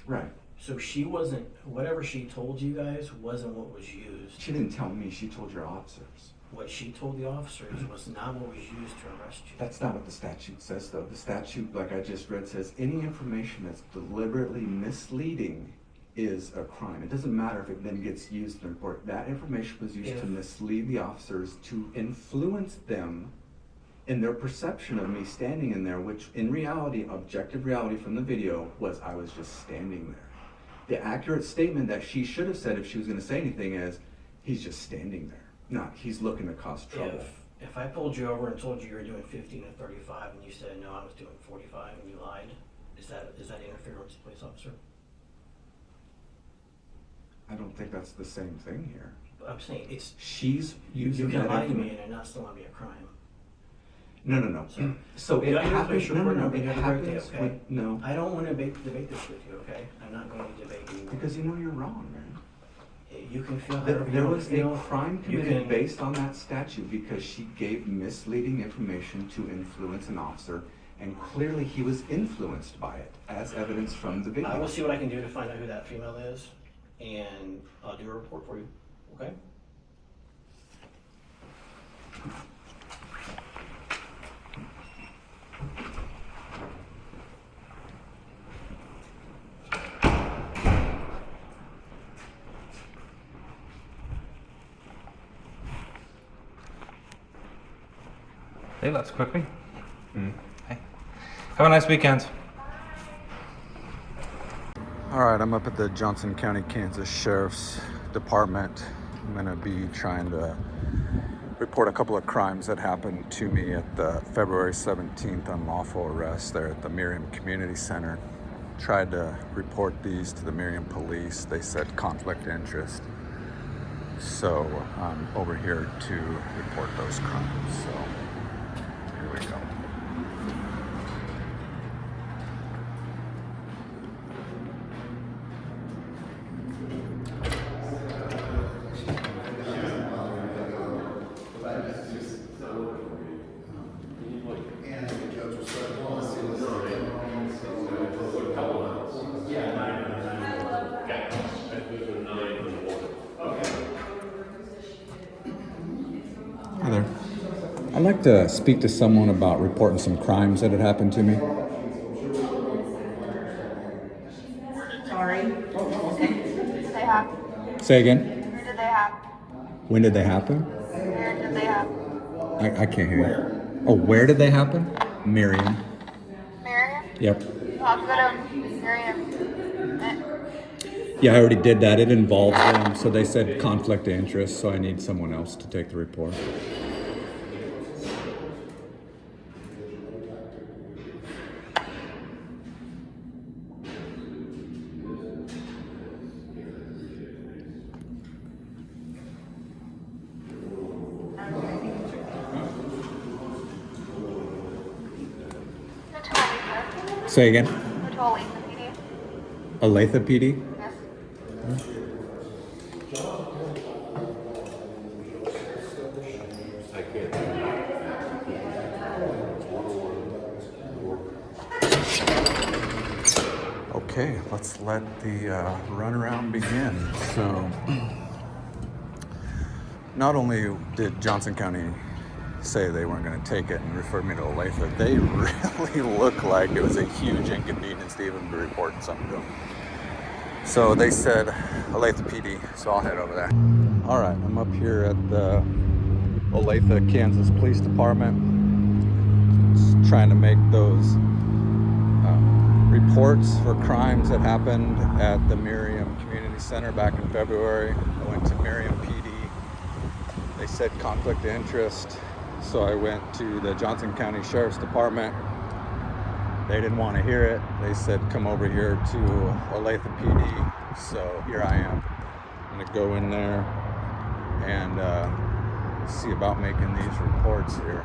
Speaker 1: Right.
Speaker 2: So she wasn't, whatever she told you guys wasn't what was used.
Speaker 1: She didn't tell me, she told your officers.
Speaker 2: What she told the officers was not what was used to arrest you.
Speaker 1: That's not what the statute says though. The statute, like I just read, says any information that's deliberately misleading is a crime. It doesn't matter if it then gets used in the report. That information was used to mislead the officers, to influence them in their perception of me standing in there, which in reality, objective reality from the video, was I was just standing there. The accurate statement that she should have said if she was going to say anything is, he's just standing there. Not, he's looking to cause trouble.
Speaker 2: If I pulled you over and told you were doing 15 and 35 and you said, no, I was doing 45 and you lied, is that interference with a police officer?
Speaker 1: I don't think that's the same thing here.
Speaker 2: I'm saying it's...
Speaker 1: She's using
Speaker 2: you can
Speaker 1: that
Speaker 2: lie to me
Speaker 1: information.
Speaker 2: and it not still not be a crime.
Speaker 1: No. So it happens. No. It happens with no.
Speaker 2: I don't want to debate this with you, okay? I'm not going to debate you.
Speaker 1: Because you know you're wrong, man.
Speaker 2: You can feel
Speaker 4: There,
Speaker 2: however you
Speaker 4: there
Speaker 2: want
Speaker 4: was
Speaker 2: to feel.
Speaker 4: a crime
Speaker 2: You
Speaker 4: committed
Speaker 2: can-
Speaker 4: based on that statute because she gave misleading information to influence an officer, and clearly he was influenced by it, as evidenced from the video.
Speaker 2: I will see what I can do to find out who that female is, and I'll do a report for you. Okay?
Speaker 13: They left quickly. Hey. Have a nice weekend.
Speaker 1: All right, I'm up at the Johnson County, Kansas Sheriff's Department. I'm gonna be trying to report a couple of crimes that happened to me at the February 17th unlawful arrest there at the Merriam Community Center. Tried to report these to the Merriam police. They said conflict of interest. So I'm over here to report those crimes. So here we go. Hi there. I'd like to speak to someone about reporting some crimes that had happened to me.
Speaker 11: Sorry. Did they happen?
Speaker 1: Say again?
Speaker 11: Where did they happen?
Speaker 1: When did they happen?
Speaker 11: Where did they happen?
Speaker 1: I can't hear you. Oh, where did they happen? Merriam.
Speaker 11: Merriam?
Speaker 1: Yep.
Speaker 11: You'll have to go to Merriam.
Speaker 1: Yeah, I already did that. It involves them. So they said conflict of interest, so I need someone else to take the report. Say again?
Speaker 11: Go to Olathe PD.
Speaker 1: Olathe PD?
Speaker 11: Yes.
Speaker 1: Okay, let's let the runaround begin. So, not only did Johnson County say they weren't going to take it and refer me to Olathe, they really looked like it was a huge inconvenience to even be reporting something to them. So they said Olathe PD, so I'll head over there. All right, I'm up here at the Olathe, Kansas Police Department. Just trying to make those reports for crimes that happened at the Merriam Community Center back in February. I went to Merriam PD. They said conflict of interest, so I went to the Johnson County Sheriff's Department. They didn't want to hear it. They said come over here to Olathe PD, so here I am. I'm gonna go in there and see about making these reports here.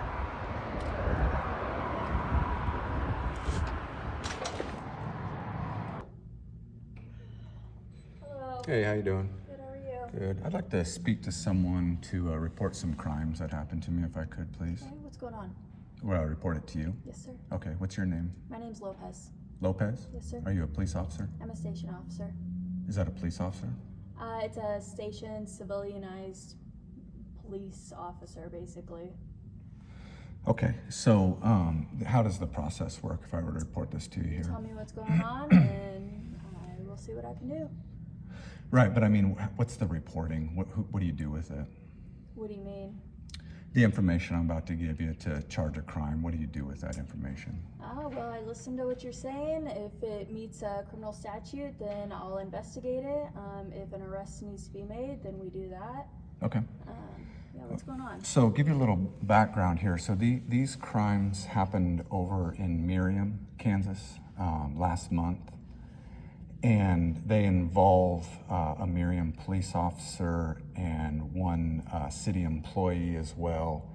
Speaker 1: Hey, how you doing?
Speaker 5: Good, how are you?
Speaker 1: Good. I'd like to speak to someone to report some crimes that happened to me, if I could, please.
Speaker 5: Okay, what's going on?
Speaker 1: Well, I'll report it to you.
Speaker 5: Yes, sir.
Speaker 1: Okay, what's your name?
Speaker 5: My name's Lopez.
Speaker 1: Lopez?
Speaker 5: Yes, sir.
Speaker 1: Are you a police officer?
Speaker 5: I'm a station officer.
Speaker 1: Is that a police officer?
Speaker 5: It's a station civilianized police officer, basically.
Speaker 1: Okay, so how does the process work if I were to report this to you here?
Speaker 5: Tell me what's going on, and I will see what I can do.
Speaker 1: Right, but I mean, what's the reporting? What do you do with it?
Speaker 5: What do you mean?
Speaker 1: The information I'm about to give you to charge a crime, what do you do with that information?
Speaker 5: Oh, well, I listen to what you're saying. If it meets a criminal statute, then I'll investigate it. If an arrest needs to be made, then we do that.
Speaker 1: Okay.
Speaker 5: Yeah, what's going on?
Speaker 1: So give you a little background here. So these crimes happened over in Merriam, Kansas, last month. And they involve a Merriam police officer and one city employee as well.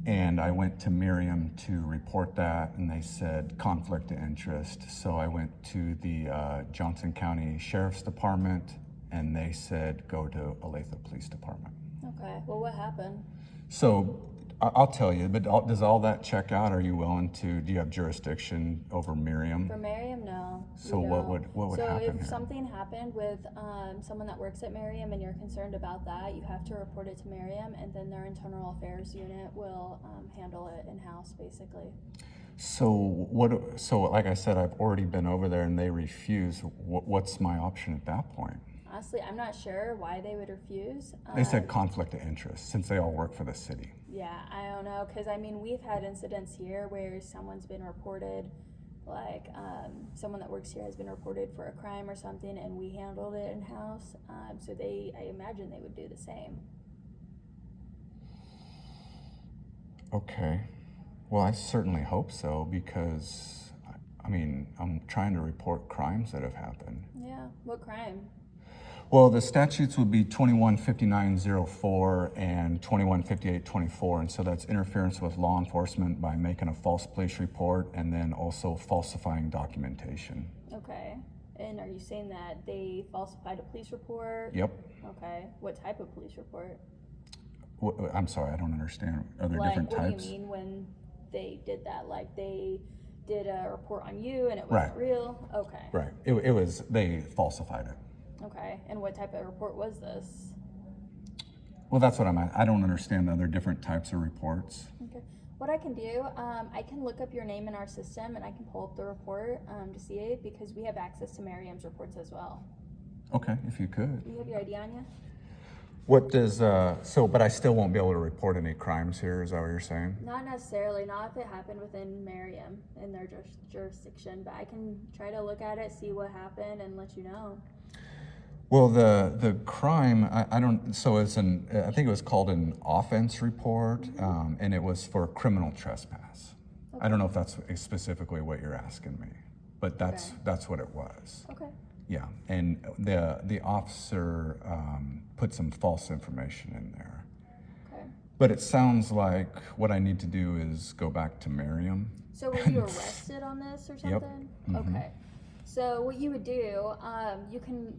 Speaker 1: And I went to Merriam to report that, and they said conflict of interest. So I went to the Johnson County Sheriff's Department and they said go to Olathe Police Department.
Speaker 5: Okay. Well, what happened?
Speaker 1: So I'll tell you, but does all that check out? Are you willing to? Do you have jurisdiction over Merriam?
Speaker 5: For Merriam, no.
Speaker 1: So
Speaker 5: we
Speaker 1: what
Speaker 5: don't.
Speaker 1: would
Speaker 5: so
Speaker 1: happen
Speaker 5: if
Speaker 1: here?
Speaker 5: something happened with someone that works at Merriam and you're concerned about that, you have to report it to Merriam, and then their internal affairs unit will handle it in-house, basically.
Speaker 1: So what? So like I said, I've already been over there and they refuse. What's my option at that point?
Speaker 5: Honestly, I'm not sure why they would refuse.
Speaker 1: They said conflict of interest since they all work for the city.
Speaker 5: Yeah, I don't know, because I mean, we've had incidents here where someone's been reported, like someone that works here has been reported for a crime or something, and we handled it in-house. So I imagine they would do the same.
Speaker 1: Okay. Well, I certainly hope so, because, I mean, I'm trying to report crimes that have happened.
Speaker 5: Yeah, what crime?
Speaker 1: Well, the statutes would be 215904 and 215824, and so that's interference with law enforcement by making a false police report and then also falsifying documentation.
Speaker 5: Okay. And are you saying that they falsified a police report?
Speaker 1: Yep.
Speaker 5: Okay. What type of police report?
Speaker 1: I'm sorry, I don't understand. Are there
Speaker 5: Like,
Speaker 1: different
Speaker 5: what
Speaker 1: types?
Speaker 5: do you mean when they did that? Like, they did a report on you and it wasn't real? Okay.
Speaker 1: Right. It was, they falsified it.
Speaker 5: Okay. And what type of report was this?
Speaker 1: Well, that's what I'm at. I don't understand the other different types of reports.
Speaker 5: Okay. What I can do, I can look up your name in our system and I can pull up the report to see it, because we have access to Merriam's reports as well.
Speaker 1: Okay, if you could.
Speaker 5: Do you have your ID on you?
Speaker 1: What does, but I still won't be able to report any crimes here, is that what you're saying?
Speaker 5: Not necessarily, not if it happened within Merriam in their jurisdiction, but I can try to look at it, see what happened, and let you know.
Speaker 1: Well, the crime, I don't, so it's I think it was called an offense report, and it was for criminal trespass. Okay. I don't know if that's specifically what you're asking me, but that's what it was.
Speaker 5: Okay.
Speaker 1: Yeah, and the officer put some false information in there. Okay. But it sounds like what I need to do is go back to Merriam.
Speaker 5: So were you arrested on this or something?
Speaker 1: Yep. Mm-hmm.
Speaker 5: Okay. So what you would do, you can,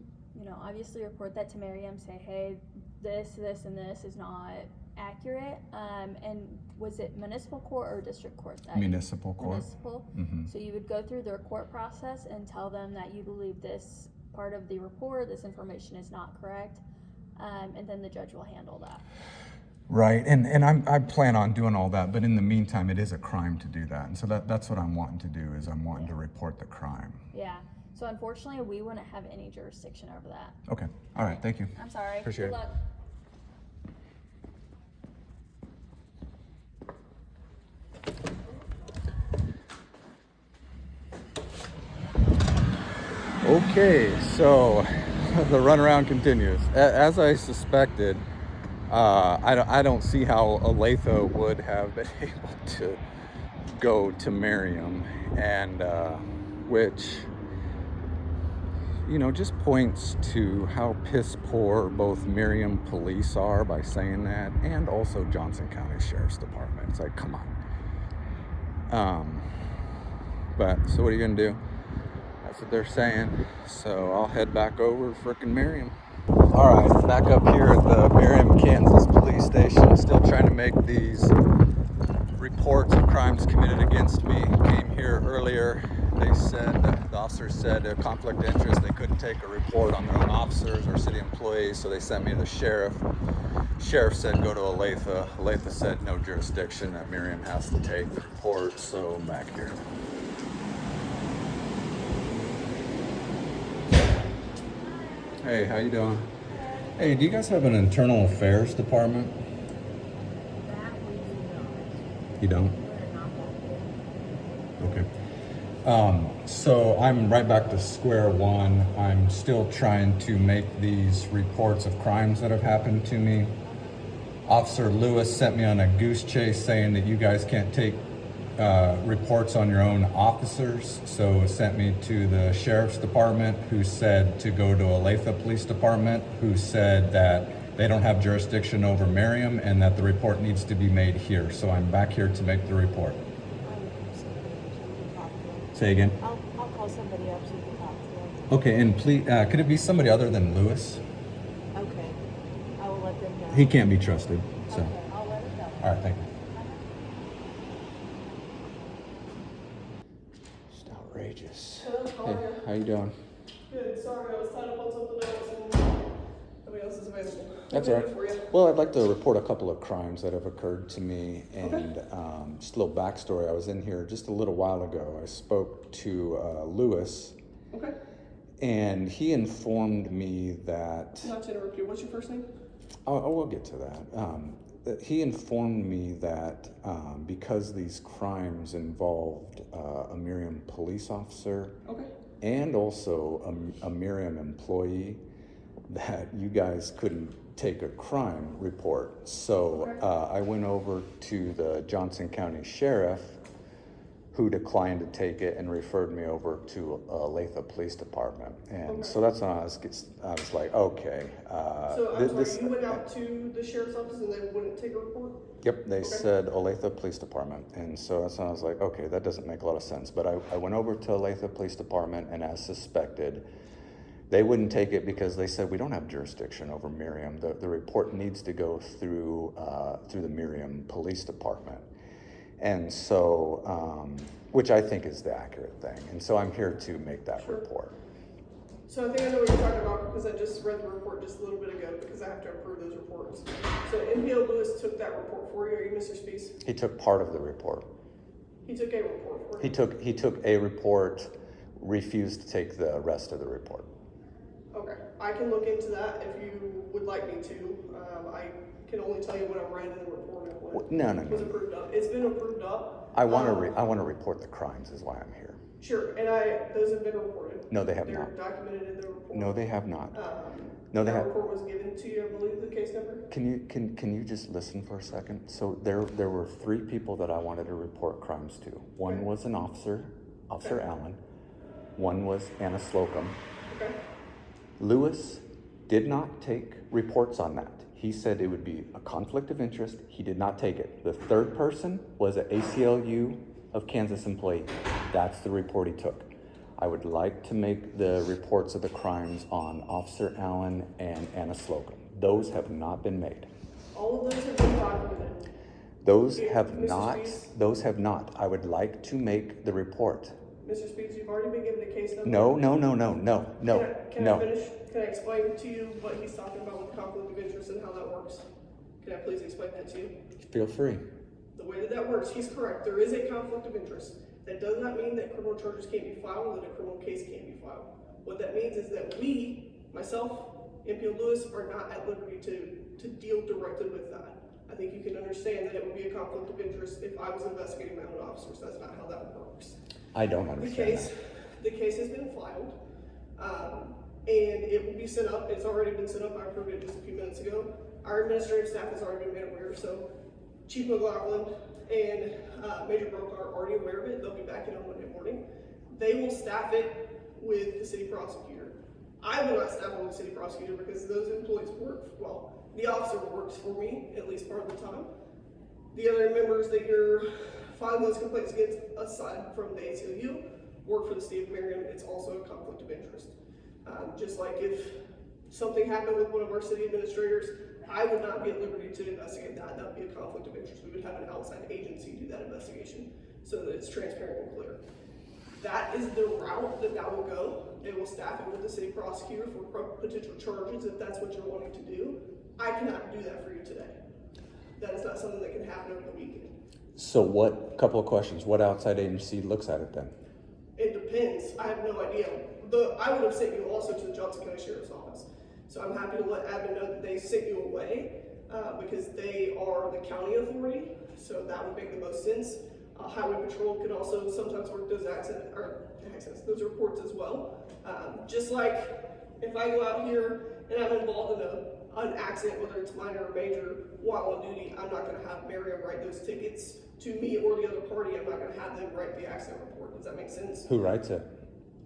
Speaker 5: obviously report that to Merriam, say, hey, this, and this is not accurate. And was it municipal court or district court?
Speaker 1: Municipal court.
Speaker 5: Municipal.
Speaker 1: Mm-hmm.
Speaker 5: So you would go through their court process and tell them that you believe this part of the report, this information is not correct, and then the judge will handle that.
Speaker 1: Right, and I plan on doing all that, but in the meantime, it is a crime to do that, and so that's what I'm wanting to do, is I'm wanting to report the crime.
Speaker 5: Yeah. So unfortunately, we wouldn't have any jurisdiction over that.
Speaker 1: Okay. All right. Thank you.
Speaker 5: I'm sorry.
Speaker 1: Appreciate
Speaker 5: Good
Speaker 1: it.
Speaker 5: luck.
Speaker 1: Okay, so the runaround continues. As I suspected, I don't see how Olathe would have been able to go to Merriam, and which, just points to how piss poor both Merriam police are by saying that, and also Johnson County Sheriff's Department. It's like, come on. But so what are you gonna do? That's what they're saying. So I'll head back over to frickin' Merriam. All right, back up here at the Merriam, Kansas police station. Still trying to make these reports of crimes committed against me. Came here earlier. They said, the officers said a conflict of interest. They couldn't take a report on their own officers or city employees, so they sent me to the sheriff. Sheriff said go to Olathe. Olathe said no jurisdiction, that Merriam has to take the report, so I'm back here. Hey, how you doing? Hey, do you guys have an internal affairs department? You don't? Okay. So I'm right back to square one. I'm still trying to make these reports of crimes that have happened to me. Officer Lewis sent me on a goose chase saying that you guys can't take reports on your own officers, so sent me to the sheriff's department, who said to go to Olathe Police Department, who said that they don't have jurisdiction over Merriam and that the report needs to be made here. So I'm back here to make the report. Say again?
Speaker 8: I'll call somebody up so you can talk to them.
Speaker 1: Okay, and please, could it be somebody other than Lewis?
Speaker 8: Okay. I will let them know.
Speaker 1: He can't be trusted, so.
Speaker 8: Okay, I'll let them know.
Speaker 1: All right, thank you. Just outrageous. Hey, how you doing?
Speaker 14: Good. Sorry, I was tied up on something else and nobody else is available.
Speaker 1: That's all right. Well, I'd like to report a couple of crimes that have occurred to me, and just a little backstory. I was in here just a little while ago. I spoke to Lewis.
Speaker 14: Okay.
Speaker 1: And he informed me that...
Speaker 14: Not to interrupt you, what's your first name?
Speaker 1: We'll get to that. He informed me that because these crimes involved a Merriam police officer and also a Merriam employee, that you guys couldn't take a crime report. So I went over to the Johnson County Sheriff, who declined to take it and referred me over to Olathe Police Department. And so that's when I was like, okay.
Speaker 14: So I'm sorry, you went out to the sheriff's office and they wouldn't take a report?
Speaker 1: Yep, they said Olathe Police Department. And so that's when I was like, okay, that doesn't make a lot of sense. But I went over to Olathe Police Department, and as suspected, they wouldn't take it because they said we don't have jurisdiction over Merriam. The report needs to go through the Merriam Police Department. And so, which I think is the accurate thing. And so I'm here to make that report.
Speaker 14: So I think I know what you're talking about because I just read the report just a little bit ago because I have to approve those reports. So MPO Lewis took that report for you. Are you Mr. Spees?
Speaker 1: He took part of the report.
Speaker 14: He took a report for you?
Speaker 1: He took a report, refused to take the rest of the report.
Speaker 14: Okay, I can look into that if you would like me to. I can only tell you what I read in the report.
Speaker 1: No.
Speaker 14: Was approved up. It's been approved up.
Speaker 1: I want to report the crimes is why I'm here.
Speaker 14: Sure, and those have been reported.
Speaker 1: No, they have not.
Speaker 14: They're documented in the report.
Speaker 1: No, they have not. No, they have.
Speaker 14: That report was given to you, I believe, the case number.
Speaker 1: Can you just listen for a second? So there were 3 people that I wanted to report crimes to. One was an officer, Officer Allen. One was Anna Slocum.
Speaker 14: Okay.
Speaker 1: Lewis did not take reports on that. He said it would be a conflict of interest. He did not take it. The third person was an ACLU of Kansas employee. That's the report he took. I would like to make the reports of the crimes on Officer Allen and Anna Slocum. Those have not been made.
Speaker 14: All of those have been documented.
Speaker 1: Those have not. I would like to make the report.
Speaker 14: Mr. Speaks, you've already been given a case number.
Speaker 1: No.
Speaker 14: Can I finish? Can I explain to you what he's talking about with conflict of interest and how that works? Can I please explain that to you?
Speaker 1: Feel free.
Speaker 14: The way that works, he's correct. There is a conflict of interest. That does not mean that criminal charges can't be filed or that a criminal case can't be filed. What that means is that we, myself, MPO Lewis, are not at liberty to deal directly with that. I think you can understand that it would be a conflict of interest if I was investigating my own officers. That's not how that works.
Speaker 1: I don't understand
Speaker 14: The case has been filed, and it will be sent up. It's already been sent up. I approved it just a few minutes ago. Our administrative staff has already been made aware, so Chief McLaughlin and Major Broke are already aware of it. They'll be back in on Monday morning. They will staff it with the city prosecutor. I will not staff it with the city prosecutor because those employees the officer works for me at least part of the time. The other members that you're filing those complaints against, aside from the ACLU, work for the state of Merriam. It's also a conflict of interest. Just like if something happened with one of our city administrators, I would not be at liberty to investigate that. That would be a conflict of interest. We would have an outside agency do that investigation so that it's transparent and clear. That is the route that will go. They will staff it with the city prosecutor for potential charges if that's what you're wanting to do. I cannot do that for you today. That is not something that can happen over the weekend.
Speaker 1: So couple of questions, what outside agency looks at it then?
Speaker 14: It depends. I have no idea. I would have sent you also to the Johnson County Sheriff's Office. So I'm happy to let admin know that they sent you away because they are the county authority. So that would make the most sense. Highway Patrol could also sometimes work those those reports as well. Just like if I go out here and I'm involved in an accident, whether it's minor or major, while on duty, I'm not going to have Merriam write those tickets to me or the other party. I'm not going to have them write the accident report. Does that make sense?
Speaker 1: Who writes it?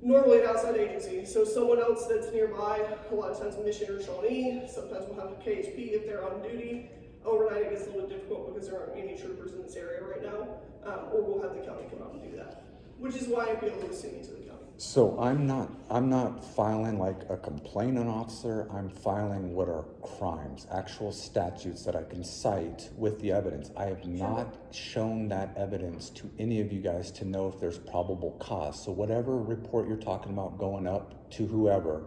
Speaker 14: Normally an outside agency. So someone else that's nearby, a lot of times Mission or Shawnee, sometimes we'll have a KHP if they're on duty. Overnight it gets a little bit difficult because there aren't any troopers in this area right now. Or we'll have the county come out and do that. Which is why MPO was sending to the county.
Speaker 1: So I'm not filing like a complaining officer. I'm filing what are crimes, actual statutes that I can cite with the evidence. I have not shown that evidence to any of you guys to know if there's probable cause. So whatever report you're talking about going up to whoever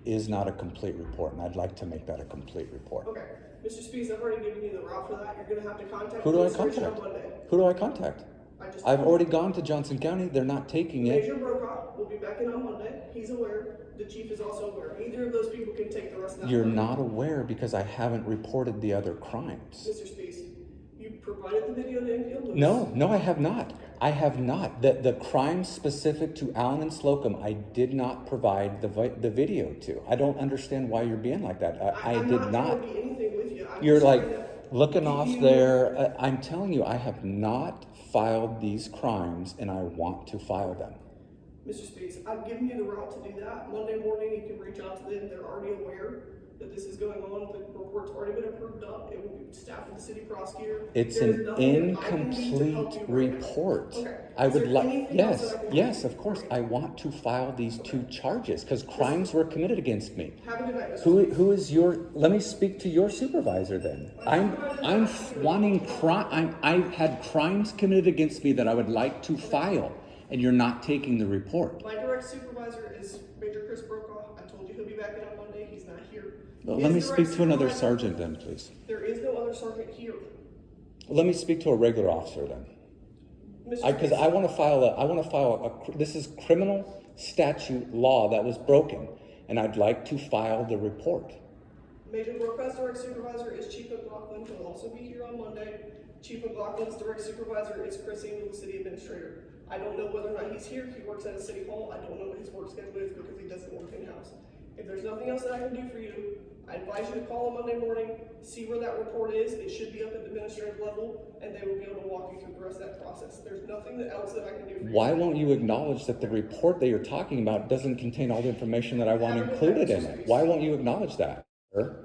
Speaker 1: is not a complete report, and I'd like to make that a complete report.
Speaker 14: Okay. Mr. Spees, I've already given you the route for that. You're gonna have to contact
Speaker 1: Who do I
Speaker 14: the administration
Speaker 1: contact?
Speaker 14: on Monday.
Speaker 1: Who do I contact? I've already gone to Johnson County. They're not taking it.
Speaker 14: Major Brokaw will be back in on Monday. He's aware. The chief is also aware. Either of those people can take the rest of that.
Speaker 1: You're not aware because I haven't reported the other crimes.
Speaker 14: Mr. Spees, you provided the video to NPL Lewis.
Speaker 1: No, I have not. I have not. The crimes specific to Allen and Slocum, I did not provide the video to. I don't understand why you're being like that. I did not.
Speaker 14: Be anything with you.
Speaker 1: You're like looking off there. I'm telling you, I have not filed these crimes, and I want to file them.
Speaker 14: Mr. Spees, I've given you the route to do that. Monday morning, you can reach out to them. They're already aware that this is going on. The report's already been approved up. It will be staffed with the city prosecutor.
Speaker 1: It's an incomplete report.
Speaker 14: Okay.
Speaker 1: I would like, yes, of course. I want to file these 2 charges because crimes were committed against me.
Speaker 14: Have a good night, Mr.
Speaker 1: Who is your? Let me speak to your supervisor then. I'm wanting crime. I've had crimes committed against me that I would like to file, and you're not taking the report.
Speaker 14: My direct supervisor is Major Chris Brokaw. I told you he'll be back in on Monday. He's not here.
Speaker 1: Well, let me speak to another sergeant then, please.
Speaker 14: There is no other sergeant here.
Speaker 1: Let me speak to a regular officer then. Because I want to file this is criminal statute law that was broken, and I'd like to file the report.
Speaker 14: Major Brokaw's direct supervisor is Chief McLaughlin. He'll also be here on Monday. Chief McLaughlin's direct supervisor is Chris Engel, the city administrator. I don't know whether or not he's here. He works at a city hall. I don't know what his work schedule is because he doesn't work in-house. If there's nothing else that I can do for you, I advise you to call him Monday morning, see where that report is. It should be up at the administrative level, and they will be able to walk you through the rest of that process. There's nothing else that I can do for you.
Speaker 1: Why won't you acknowledge that the report that you're talking about doesn't contain all the information that I want included in it? Why won't you acknowledge that, sir?